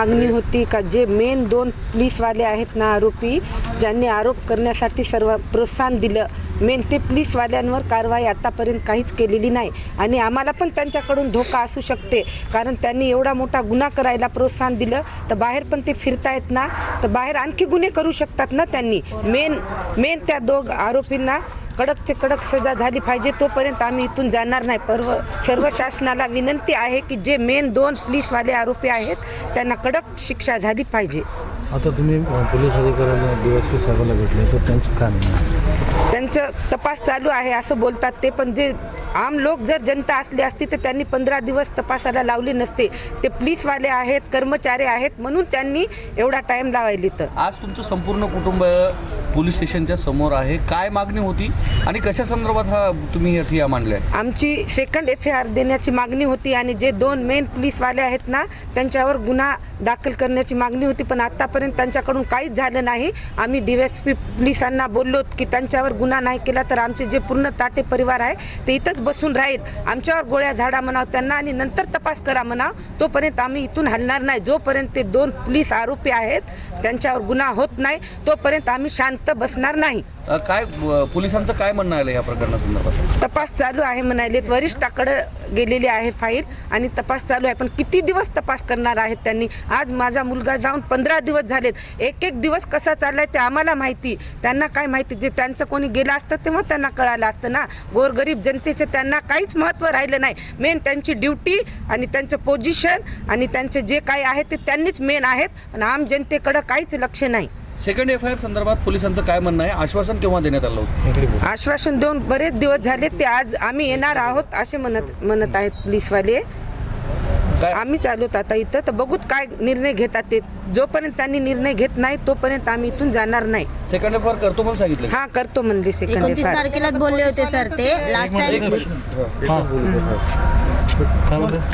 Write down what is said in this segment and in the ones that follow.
मागणी होती का जे मेन 2 पोलीसवाले आहेत ना आरोपी, ज्यांनी आरोप करण्यासाठी सर्व प्रोत्साहन दिलं, मेन ते पोलीसवाल्यांवर कारवाई आतापर्यंत काहीच केलेली नाही आणि आम्हाला पण त्यांच्याकडून धोका असू शकते, कारण त्यांनी एवढा मोठा गुन्हा करायला प्रोत्साहन दिलं तर बाहेर पण ते फिरतायत ना, तर बाहेर आणखी गुन्हे करू शकतात ना. त्यांनी मेन त्या 2 आरोपींना कडकचे कडक सजा झाली पाहिजे, तोपर्यंत आम्ही इथून जाणार नाही. सर्व शासनाला विनंती आहे की जे मेन 2 पोलीसवाले आरोपी आहेत त्यांना कडक शिक्षा झाली पाहिजे. आता तुम्ही पोलीस अधिकाऱ्यांना DSP साहेबांना भेटले तर त्यांचं काय म्हणणं? त्यांचं तपास चालू आहे असं बोलतात ते, पण जे आम लोक जर जनता असली असती तर त्यांनी 15 दिवस तपासाला लावले नसते. ते पोलीसवाले आहेत, कर्मचारी आहेत म्हणून त्यांनी एवढा टाइम लावायली. तर आज तुमचं संपूर्ण कुटुंब पोलीस स्टेशनच्या समोर आहे, काय मागणी होती आणि कशा संदर्भात तुम्ही ठिय्या मांडलाय? आमची सेकंड FIR देण्याची मागणी होती आणि जे 2 मेन पोलीसवाले आहेत ना त्यांच्यावर गुन्हा दाखल करण्याची मागणी होती, पण आतापर्यंत त्यांच्याकडून काहीच झालं नाही. आम्ही DSP पोलिसांना बोललो की त्यांच्यावर गुन्हा नाही केला तर आमचे जे पूर्ण ताटे परिवार आहे ते इथंच बसून राहील, आमच्यावर गोळ्या झाडा म्हणाव त्यांना आणि नंतर तपास करा म्हणाव, तोपर्यंत आम्ही इथून हलणार नाही. जोपर्यंत ते 2 पोलीस आरोपी आहेत त्यांच्यावर गुन्हा होत नाही तोपर्यंत आम्ही शांत बसणार नाही. काय पोलिसांचं काय म्हणणं आलं या प्रकरणासंदर्भात? तपास चालू आहे म्हणाले, वरिष्ठाकडे गेलेली आहे फाईल आणि तपास चालू आहे, पण किती दिवस तपास करणार आहेत त्यांनी? आज माझा मुलगा जाऊन 15 दिवस झालेत. एक दिवस कसा चाललाय ते आम्हाला माहिती, त्यांना काय माहिती? जे त्यांचं कोणी गेलं असतं तेव्हा त्यांना कळालं असतं ना. गोरगरीब जनतेचे त्यांना काहीच महत्त्व राहिलं नाही. मेन त्यांची ड्युटी आणि त्यांचं पोझिशन आणि त्यांचे जे काय आहे ते त्यांनीच मेन आहेत, पण आम जनतेकडे काहीच लक्ष नाही. सेकंड FIR संदर्भात पोलिसांचं काय म्हणणं आहे? आश्वासन केव्हा देण्यात आलं होतं? आश्वासन देऊन बरेच दिवस झाले, ते आज आम्ही येणार आहोत असे म्हणत आहेत पोलीसवाले. आम्ही चालूत आता इथं, तर बघूत काय निर्णय घेतात ते. जोपर्यंत त्यांनी निर्णय घेत नाही तोपर्यंत आम्ही इथून जाणार नाही. सेकंड FIR करतो म्हणून सांगितलं? हा करतो म्हणले. सेकंड 29 FIR तारखेलाच बोलले होते सर ते लास्ट टाइम.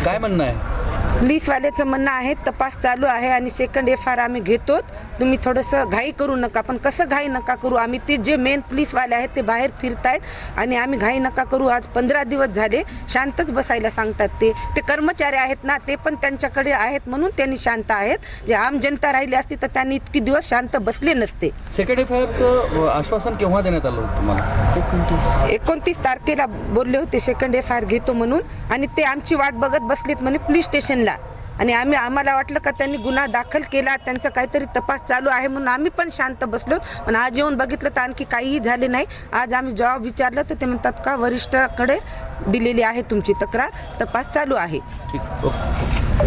काय म्हणणं आहे? पोलीसवाल्याचं म्हणणं आहे तपास चालू आहे आणि सेकंड FIR आम्ही घेतो, तुम्ही थोडंसं घाई करू नका. पण कसं घाई नका करू? आम्ही ते जे मेन पोलीसवाले आहेत ते बाहेर फिरतायत आणि आम्ही घाई नका करू. आज 15 दिवस झाले, शांतच बसायला सांगतात. ते कर्मचारी आहेत ना, ते पण त्यांच्याकडे आहेत म्हणून त्यांनी शांत आहेत. जे आम जनता राहिली असती तर त्यांनी इतकी दिवस शांत बसले नसते. सेकंड FIRचं आश्वासन केव्हा देण्यात आलं होतं तुम्हाला? 29 तारखेला बोलले होते सेकंड FIR घेतो म्हणून, आणि ते आमची वाट बघत बसलेत म्हणे पोलीस स्टेशनला. आणि आम्हाला वाटलं का त्यांनी गुन्हा दाखल केला, त्यांचा काहीतरी तपास चालू आहे म्हणून आम्ही पण शांत बसलो. पण आज येऊन बघितलं तर आणखी काहीही झाले नाही. आज आम्ही जेव्हा विचारलं तर ते म्हणतात का वरिष्ठाकडे दिलेली आहे तुमची तक्रार, तपास चालू आहे. ठीक, ओके.